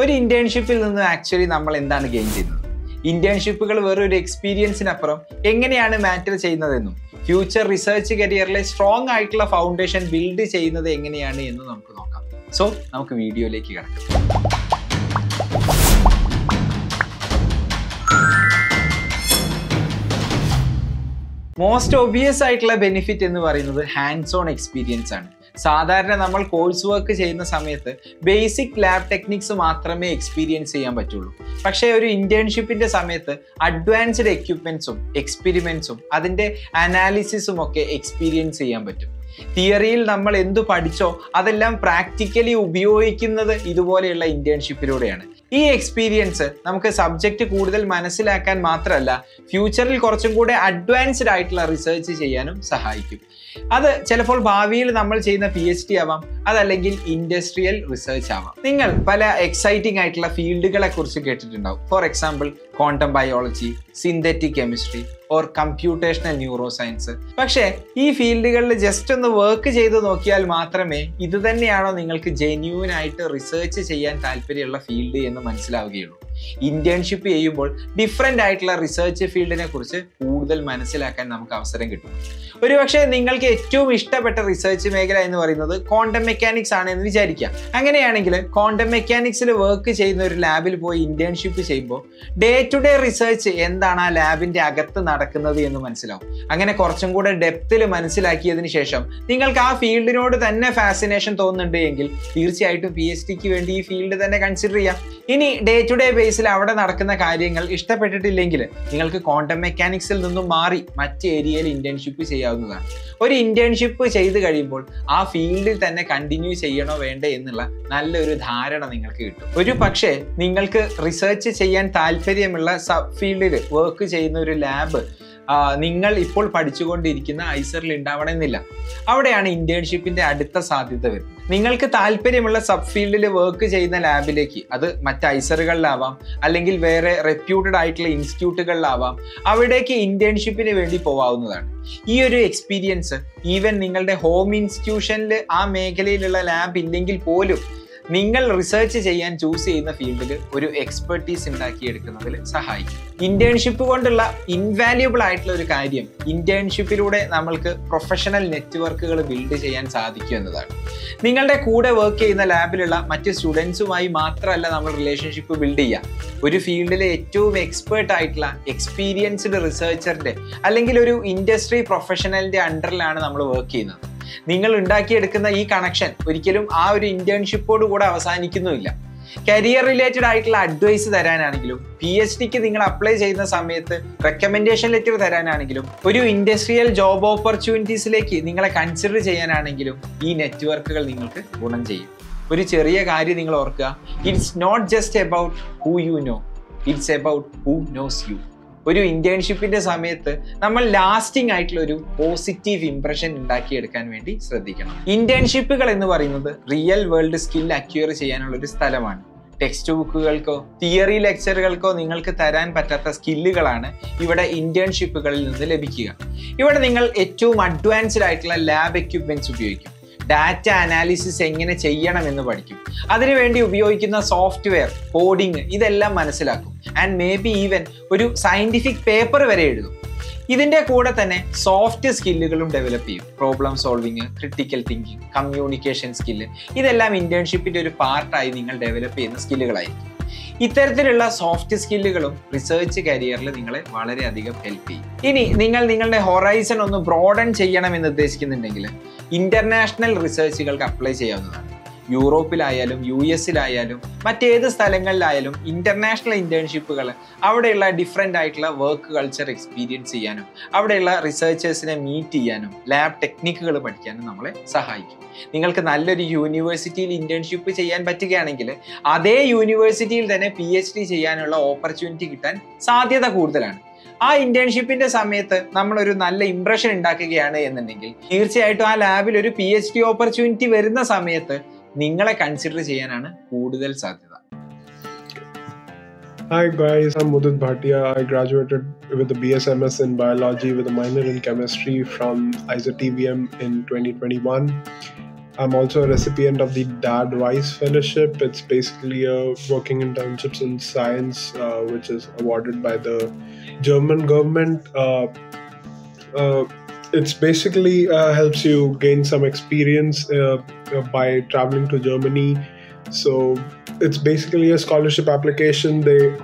ഒരു ഇന്റേൺഷിപ്പിൽ നിന്ന് ആക്ച്വലി നമ്മൾ എന്താണ് ഗെയിൻ ചെയ്യുന്നത്? ഇന്റേൺഷിപ്പുകൾ വേറൊരു എക്സ്പീരിയൻസിനപ്പുറം എങ്ങനെയാണ് മാറ്റർ ചെയ്യുന്നതെന്നും ഫ്യൂച്ചർ റിസർച്ച് കരിയറിലെ സ്ട്രോങ് ആയിട്ടുള്ള ഫൗണ്ടേഷൻ ബിൽഡ് ചെയ്യുന്നത് എങ്ങനെയാണ് എന്ന് നമുക്ക് നോക്കാം. സോ നമുക്ക് വീഡിയോയിലേക്ക് കിടക്കാം. മോസ്റ്റ് ഒബിയസ് ആയിട്ടുള്ള ബെനിഫിറ്റ് എന്ന് പറയുന്നത് ഹാൻഡ്സ് ഓൺ എക്സ്പീരിയൻസ് ആണ്. സാധാരണ നമ്മൾ കോഴ്സ് വർക്ക് ചെയ്യുന്ന സമയത്ത് ബേസിക് ലാബ് ടെക്നിക്സ് മാത്രമേ എക്സ്പീരിയൻസ് ചെയ്യാൻ പറ്റുള്ളൂ. പക്ഷേ ഒരു ഇന്റേൺഷിപ്പിന്റെ സമയത്ത് അഡ്വാൻസ്ഡ് എക്യുപ്മെന്റ്സും എക്സ്പെരിമെന്റ്സും അതിന്റെ അനാലിസിസും ഒക്കെ എക്സ്പീരിയൻസ് ചെയ്യാൻ പറ്റും. തിയറിയിൽ നമ്മൾ എന്തു പഠിച്ചോ അതെല്ലാം പ്രാക്ടിക്കലി ഉപയോഗിക്കുന്നത് ഇതുപോലെയുള്ള ഇന്റേൺഷിപ്പിലൂടെയാണ്. ഈ എക്സ്പീരിയൻസ് നമുക്ക് സബ്ജക്റ്റ് കൂടുതൽ മനസ്സിലാക്കാൻ മാത്രമല്ല, ഫ്യൂച്ചറിൽ കുറച്ചും കൂടെ അഡ്വാൻസ്ഡ് ആയിട്ടുള്ള റിസർച്ച് ചെയ്യാനും സഹായിക്കും. അത് ചിലപ്പോൾ ഭാവിയിൽ നമ്മൾ ചെയ്യുന്ന PhD ആവാം, അതല്ലെങ്കിൽ ഇൻഡസ്ട്രിയൽ റിസർച്ച് ആവാം. നിങ്ങൾ പല എക്സൈറ്റിംഗ് ആയിട്ടുള്ള ഫീൽഡുകളെ കുറിച്ച് കേട്ടിട്ടുണ്ടാവും. For example quantum biology, synthetic chemistry or computational neuro science. പക്ഷേ ഈ ഫീൽഡുകളിൽ ജസ്റ്റ് ഒന്ന് വർക്ക് ചെയ്ത് നോക്കിയാൽ മാത്രമേ ഇത് തന്നെയാണോ നിങ്ങൾക്ക് ജെന്യൂൻ ആയിട്ട് റിസർച്ച് ചെയ്യാൻ താല്പര്യമുള്ള ഫീൽഡ് എന്ന് മനസ്സിലാവുകയുള്ളൂ. ഇന്റേൺഷിപ്പ് ചെയ്യുമ്പോൾ ഡിഫറെൻ്റ് ആയിട്ടുള്ള റിസർച്ച് ഫീൽഡിനെ കുറിച്ച് കൂടുതൽ മനസ്സിലാക്കാൻ നമുക്ക് അവസരം കിട്ടും. ഒരുപക്ഷെ നിങ്ങൾക്ക് ഏറ്റവും ഇഷ്ടപ്പെട്ട റിസർച്ച് മേഖല എന്ന് പറയുന്നത് ക്വാണ്ടം മെക്കാനിക്സ് ആണ് എന്ന് വിചാരിക്കാം. അങ്ങനെയാണെങ്കിൽ ക്വാണ്ടം മെക്കാനിക്സിൽ വർക്ക് ചെയ്യുന്ന ഒരു ലാബിൽ പോയി ഇന്റേൺഷിപ്പ് ചെയ്യുമ്പോൾ ഡേ ടു ഡേ റിസർച്ച് എന്താണ് ആ ലാബിന്റെ അകത്ത് നടക്കുന്നത് എന്ന് മനസ്സിലാവും. അങ്ങനെ കുറച്ചും കൂടെ ഡെപ്തിൽ മനസ്സിലാക്കിയതിന് ശേഷം നിങ്ങൾക്ക് ആ ഫീൽഡിനോട് തന്നെ ഫാസിനേഷൻ തോന്നുന്നുണ്ട് എങ്കിൽ തീർച്ചയായിട്ടും PhDക്ക് വേണ്ടി ഈ ഫീൽഡ് തന്നെ കൺസിഡർ ചെയ്യാം. ഇനി ഡേ ടു ഡേ ബേസിൽ അവിടെ നടക്കുന്ന കാര്യങ്ങൾ ഇഷ്ടപ്പെട്ടിട്ടില്ലെങ്കിൽ നിങ്ങൾക്ക് ക്വാണ്ടം മെക്കാനിക്സിൽ നിന്നും മാറി മറ്റ് ഏരിയയിൽ ഇന്റേൺഷിപ്പ് ചെയ്യാവുന്നതാണ്. ഒരു ഇന്റേൺഷിപ്പ് ചെയ്ത് കഴിയുമ്പോൾ ആ ഫീൽഡിൽ തന്നെ കണ്ടിന്യൂ ചെയ്യണോ വേണ്ടേ എന്നുള്ള നല്ലൊരു ധാരണ നിങ്ങൾക്ക് കിട്ടും. ഒരു പക്ഷേ നിങ്ങൾക്ക് റിസർച്ച് ചെയ്യാൻ താല്പര്യമുള്ള സബ് ഫീൽഡിൽ വർക്ക് ചെയ്യുന്ന ഒരു ലാബ് നിങ്ങൾ ഇപ്പോൾ പഠിച്ചുകൊണ്ടിരിക്കുന്ന ഐസറിൽ ഉണ്ടാവണമെന്നില്ല. അവിടെയാണ് ഇന്റേൺഷിപ്പിന്റെ അടുത്ത സാധ്യത വരുന്നത്. നിങ്ങൾക്ക് താല്പര്യമുള്ള സബ് ഫീൽഡിൽ വർക്ക് ചെയ്യുന്ന ലാബിലേക്ക്, അത് മറ്റ് ഐസറുകളിലാവാം അല്ലെങ്കിൽ വേറെ റെപ്യൂട്ടഡ് ആയിട്ടുള്ള ഇൻസ്റ്റിറ്റ്യൂട്ടുകളിലാവാം, അവിടേക്ക് ഇന്റേൺഷിപ്പിന് വേണ്ടി പോവാവുന്നതാണ്. ഈ ഒരു എക്സ്പീരിയൻസ് ഈവൻ നിങ്ങളുടെ ഹോം ഇൻസ്റ്റിറ്റ്യൂഷനിൽ ആ മേഖലയിലുള്ള ലാബ് ഇല്ലെങ്കിൽ പോലും നിങ്ങൾ റിസർച്ച് ചെയ്യാൻ ചൂസ് ചെയ്യുന്ന ഫീൽഡിൽ ഒരു എക്സ്പെർട്ടീസ് ഉണ്ടാക്കിയെടുക്കുന്നതിൽ സഹായിക്കും. ഇന്റേൺഷിപ്പ് കൊണ്ടുള്ള ഇൻവാല്യുബിൾ ആയിട്ടുള്ള ഒരു കാര്യം ഇന്റേൺഷിപ്പിലൂടെ നമ്മൾക്ക് പ്രൊഫഷണൽ നെറ്റ്വർക്കുകൾ ബിൽഡ് ചെയ്യാൻ സാധിക്കും എന്നതാണ്. നിങ്ങളുടെ കൂടെ വർക്ക് ചെയ്യുന്ന ലാബിലുള്ള മറ്റ് സ്റ്റുഡൻസുമായി മാത്രമല്ല നമ്മൾ റിലേഷൻഷിപ്പ് ബിൽഡ് ചെയ്യുക. ഒരു ഫീൽഡിലെ ഏറ്റവും എക്സ്പേർട്ട് ആയിട്ടുള്ള എക്സ്പീരിയൻസ്ഡ് റിസർച്ചറിന്റെ അല്ലെങ്കിൽ ഒരു ഇൻഡസ്ട്രി പ്രൊഫഷണലിന്റെ അണ്ടറിലാണ് നമ്മൾ വർക്ക് ചെയ്യുന്നത്. നിങ്ങൾ ഉണ്ടാക്കിയെടുക്കുന്ന ഈ കണക്ഷൻ ഒരിക്കലും ആ ഒരു ഇന്റേൺഷിപ്പോട് കൂടെ അവസാനിക്കുന്നുമില്ല. കരിയർ റിലേറ്റഡ് ആയിട്ടുള്ള അഡ്വൈസ് തരാനാണെങ്കിലും, PhDക്ക് നിങ്ങൾ അപ്ലൈ ചെയ്യുന്ന സമയത്ത് റെക്കമെൻഡേഷൻ ലെറ്റർ തരാനാണെങ്കിലും, ഒരു ഇൻഡസ്ട്രിയൽ ജോബ് ഓപ്പർച്യൂണിറ്റീസിലേക്ക് നിങ്ങളെ കൺസിഡർ ചെയ്യാനാണെങ്കിലും ഈ നെറ്റ്വർക്കുകൾ നിങ്ങൾക്ക് ഗുണം ചെയ്യും. ഒരു ചെറിയ കാര്യം നിങ്ങൾ ഓർക്കുക, it's not just about who you know, it's about who knows you. ഒരു ഇന്റേൺഷിപ്പിന്റെ സമയത്ത് നമ്മൾ ലാസ്റ്റിംഗ് ആയിട്ടുള്ള ഒരു പോസിറ്റീവ് ഇംപ്രഷൻ ഉണ്ടാക്കിയെടുക്കാൻ വേണ്ടി ശ്രദ്ധിക്കണം. ഇന്റേൺഷിപ്പുകൾ എന്ന് പറയുന്നത് റിയൽ വേൾഡ് സ്കിൽ അക്വയർ ചെയ്യാനുള്ള ഒരു സ്ഥലമാണ്. ടെക്സ്റ്റ് ബുക്കുകൾക്കോ തിയറി ലെക്ചറുകൾക്കോ നിങ്ങൾക്ക് തരാൻ പറ്റാത്ത സ്കില്ലുകളാണ് ഇവിടെ ഇന്റേൺഷിപ്പുകളിൽ നിന്ന് ലഭിക്കുക. ഇവിടെ നിങ്ങൾ ഏറ്റവും അഡ്വാൻസ്ഡ് ആയിട്ടുള്ള ലാബ് എക്യുപ്മെന്റ്സ് ഉപയോഗിക്കും. ഡാറ്റ അനാലിസിസ് എങ്ങനെ ചെയ്യണമെന്ന് പഠിക്കും. അതിനുവേണ്ടി ഉപയോഗിക്കുന്ന സോഫ്റ്റ്വെയർ, കോഡിങ് ഇതെല്ലാം മനസ്സിലാക്കും. ആൻഡ് മേ ബി ഈവൻ ഒരു സയന്റിഫിക് പേപ്പർ വരെ എഴുതും. ഇതിന്റെ കൂടെ തന്നെ സോഫ്റ്റ് സ്കില്ലുകളും ഡെവലപ്പ് ചെയ്യും. Problem solving, critical thinking, communication skill ഇതെല്ലാം ഇന്റേൺഷിപ്പിന്റെ ഒരു പാർട്ടായി നിങ്ങൾ ഡെവലപ്പ് ചെയ്യുന്ന സ്കില്ലുകളായിരിക്കും. ഇത്തരത്തിലുള്ള സോഫ്റ്റ് സ്കില്ലുകളും റിസർച്ച് കരിയറിൽ നിങ്ങളെ വളരെയധികം ഹെൽപ്പ് ചെയ്യും. ഇനി നിങ്ങൾ നിങ്ങളുടെ ഹൊറൈസൺ ഒന്ന് ബ്രോഡൻ ചെയ്യണമെന്ന് ഉദ്ദേശിക്കുന്നുണ്ടെങ്കിൽ ഇന്റർനാഷണൽ റിസർച്ചുകൾക്ക് അപ്ലൈ ചെയ്യാവുന്നതാണ്. യൂറോപ്പിലായാലും US-ലായാലും മറ്റേത് സ്ഥലങ്ങളിലായാലും ഇന്റർനാഷണൽ ഇന്റേൺഷിപ്പുകൾ അവിടെയുള്ള ഡിഫറെൻ്റ് ആയിട്ടുള്ള വർക്ക് കൾച്ചർ എക്സ്പീരിയൻസ് ചെയ്യാനും അവിടെയുള്ള റിസർച്ചേഴ്സിനെ മീറ്റ് ചെയ്യാനും ലാബ് ടെക്നിക്കുകൾ പഠിക്കാനും നമ്മളെ സഹായിക്കും. നിങ്ങൾക്ക് നല്ലൊരു യൂണിവേഴ്സിറ്റിയിൽ ഇന്റേൺഷിപ്പ് ചെയ്യാൻ പറ്റുകയാണെങ്കിൽ അതേ യൂണിവേഴ്സിറ്റിയിൽ തന്നെ PhD ചെയ്യാനുള്ള ഓപ്പർച്യൂണിറ്റി കിട്ടാൻ സാധ്യത കൂടുതലാണ്. ആ ഇന്റേൺഷിപ്പിന്റെ സമയത്ത് നമ്മളൊരു നല്ല ഇംപ്രഷൻ ഉണ്ടാക്കുകയാണ് എന്നുണ്ടെങ്കിൽ തീർച്ചയായിട്ടും ആ ലാബിൽ ഒരു PhD ഓപ്പർച്യൂണിറ്റി വരുന്ന സമയത്ത് നിങ്ങളെ കൺസിഡർ ചെയ്യാനാണ് കൂടുതൽ സാധ്യത. Hi guys, I'm Mudit Bhatia. I graduated with a BSMS in biology with a minor in chemistry from IISER TVM in 2021. I'm also a recipient of the DAAD WISE fellowship. It's basically a working internships in science, which is awarded by the German government. It's basically helps you gain some experience by traveling to Germany. So it's basically a scholarship application. They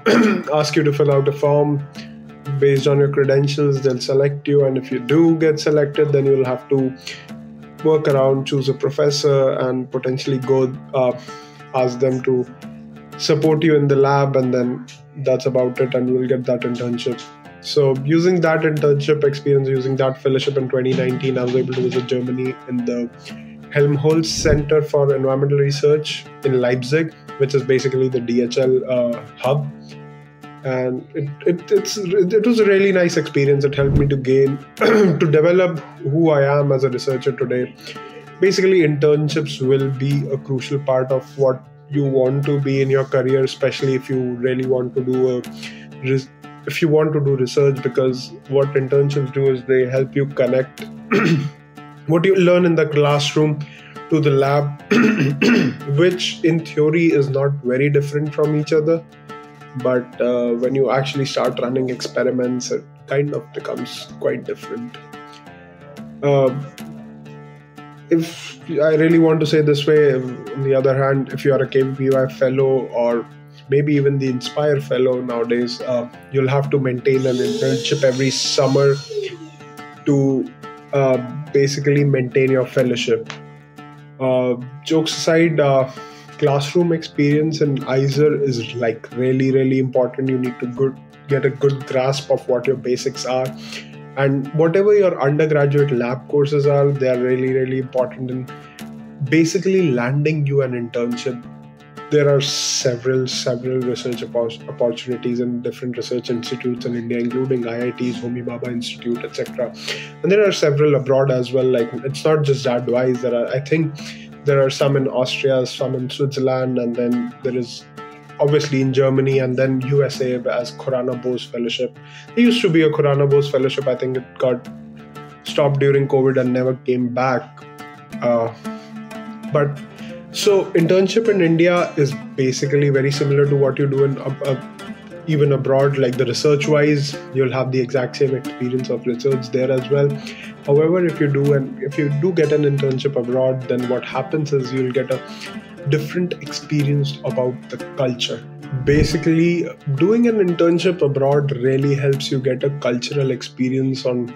ask you to fill out a form based on your credentials. They'll select you, and if you do get selected, then you'll have to work around, choose a professor, and potentially go ask them to support you in the lab, and then that's about it, and you'll get that internship. So using that internship experience, using that fellowship in 2019, I was able to visit Germany in the Helmholtz Center for Environmental Research in Leipzig, which is basically the DHL hub. And it was a really nice experience. It helped me to gain, to develop who I am as a researcher today. Basically, internships will be a crucial part of what you want to be in your career, especially if you really want to do if you want to do research, because what internships do is they help you connect what you learn in the classroom to the lab, which in theory is not very different from each other. But when you actually start running experiments, it kind of becomes quite different. If I really want to say this way, on the other hand, if you are a KVPY fellow or maybe even the Inspire fellow nowadays, you'll have to maintain an internship every summer to basically maintain your fellowship. Jokes aside, classroom experience in IISER is like really, really important. You need to get a good grasp of what your basics are. And whatever your undergraduate lab courses are, they are really, really important in basically landing you an internship. There are several research opportunities in different research institutes in India, including IITs, Homi Bhabha Institute, etc. And there are several abroad as well. Like, it's not just DAAD WISE. I think there are some in Austria, some in Switzerland, and then there is obviously in Germany, and then USA as Khurana Bose Fellowship. There used to be a Khurana Bose Fellowship. I think it got stopped during COVID and never came back. But so internship in India is basically very similar to what you do in even abroad. Like the research wise, you'll have the exact same experience of research there as well. However, if you do get an internship abroad, then what happens is you'll get a different experience about the culture. Basically, doing an internship abroad really helps you get a cultural experience on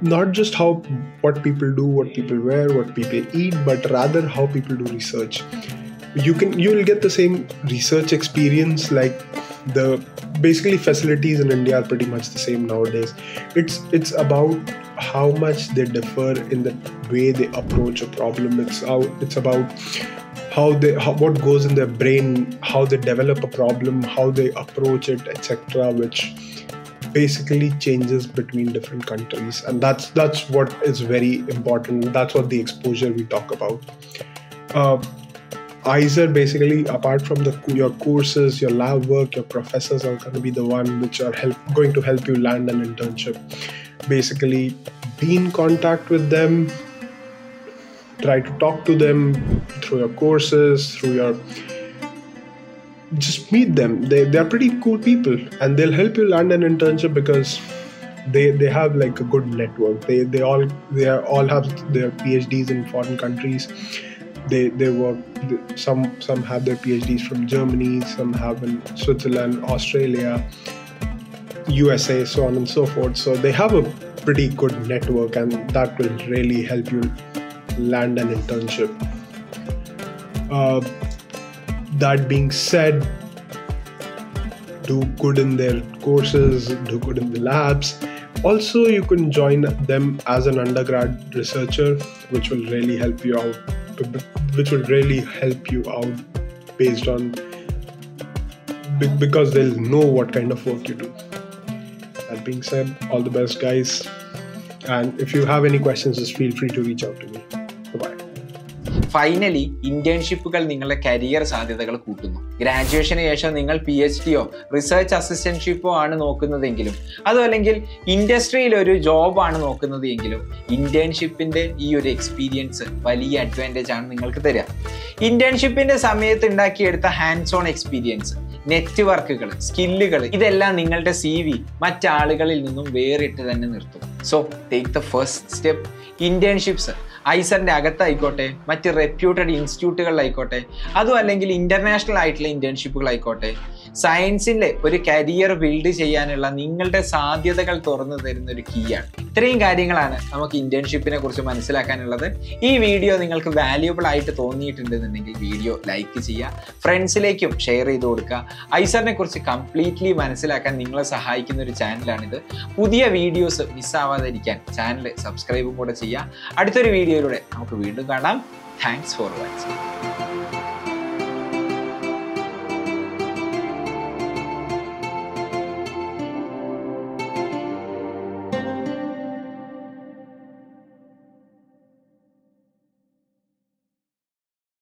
not just what people do, what people wear, what people eat, but rather how people do research. You'll get the same research experience. Like basically facilities in India are pretty much the same nowadays. It's about how much they differ in the way they approach a problem. It's about what goes in their brain, how they develop a problem, how they approach it, etc., which basically changes between different countries. And that's what is very important. That's what the exposure we talk about. IISER, basically, apart from your courses, your lab work, your professors are going to be the one which are going to help you land an internship. Basically, be in contact with them, try to talk to them through your courses, just meet them. They're pretty cool people, and they'll help you land an internship because they have like a good network. They all have their PhDs in foreign countries. They work. Some have their PhDs from Germany, some have in Switzerland, Australia, USA, so on and so forth. So they have a pretty good network, and that will really help you land an internship. That being said, do good in their courses, do good in the labs. Also, you can join them as an undergrad researcher, which will really help you out. Based on because they'll know what kind of work you do. That being said, all the best, guys. And if you have any questions, just feel free to reach out to me. Bye-bye. Finally ഇന്റേൺഷിപ്പുകൾ നിങ്ങളുടെ career സാധ്യതകൾ കൂട്ടുന്നു. ഗ്രാജുവേഷന് ശേഷം നിങ്ങൾ PhDയോ research അസിസ്റ്റന്റ്ഷിപ്പോ ആണ് നോക്കുന്നതെങ്കിലും അതോ അല്ലെങ്കിൽ ഇൻഡസ്ട്രിയിൽ ഒരു ജോബാണ് നോക്കുന്നത് എങ്കിലും ഇന്റേൺഷിപ്പിന്റെ ഈ ഒരു എക്സ്പീരിയൻസ് വലിയ അഡ്വാൻറ്റേജ് ആണ് നിങ്ങൾക്ക് തരിക. ഇന്റേൺഷിപ്പിന്റെ സമയത്ത് ഉണ്ടാക്കിയെടുത്ത ഹാൻഡ്സ് ഓൺ എക്സ്പീരിയൻസ്, നെറ്റ്വർക്കുകൾ, സ്കില്ലുകൾ ഇതെല്ലാം നിങ്ങളുടെ CV മറ്റാളുകളിൽ നിന്നും വേറിട്ട് തന്നെ നിർത്തും. So take the first step. Internships ഐസറിന്റെ അകത്തായിക്കോട്ടെ, മറ്റ് റെപ്യൂട്ടഡ് ഇൻസ്റ്റിറ്റ്യൂട്ടുകളിലായിക്കോട്ടെ, അതും അല്ലെങ്കിൽ ഇന്റർനാഷണൽ ആയിട്ടുള്ള ഇന്റേൺഷിപ്പുകളായിക്കോട്ടെ, സയൻസിലെ ഒരു കരിയർ ബിൽഡ് ചെയ്യാനുള്ള നിങ്ങളുടെ സാധ്യതകൾ തുറന്നു തരുന്ന ഒരു കീയാണ്. ഇത്രയും കാര്യങ്ങളാണ് നമുക്ക് ഇന്റേൺഷിപ്പിനെ കുറിച്ച് മനസ്സിലാക്കാനുള്ളത്. ഈ വീഡിയോ നിങ്ങൾക്ക് വാല്യുബിൾ ആയിട്ട് തോന്നിയിട്ടുണ്ടെന്നുണ്ടെങ്കിൽ വീഡിയോ ലൈക്ക് ചെയ്യുക, ഫ്രണ്ട്സിലേക്കും ഷെയർ ചെയ്ത് കൊടുക്കുക. ഐസറിനെ കുറിച്ച് കംപ്ലീറ്റ്ലി മനസ്സിലാക്കാൻ നിങ്ങളെ സഹായിക്കുന്ന ഒരു ചാനലാണിത്. പുതിയ വീഡിയോസ് മിസ്സാവാതിരിക്കാൻ ചാനൽ സബ്സ്ക്രൈബും കൂടെ ചെയ്യുക. അടുത്തൊരു വീഡിയോയിലൂടെ നമുക്ക് വീണ്ടും കാണാം. Thanks for watching.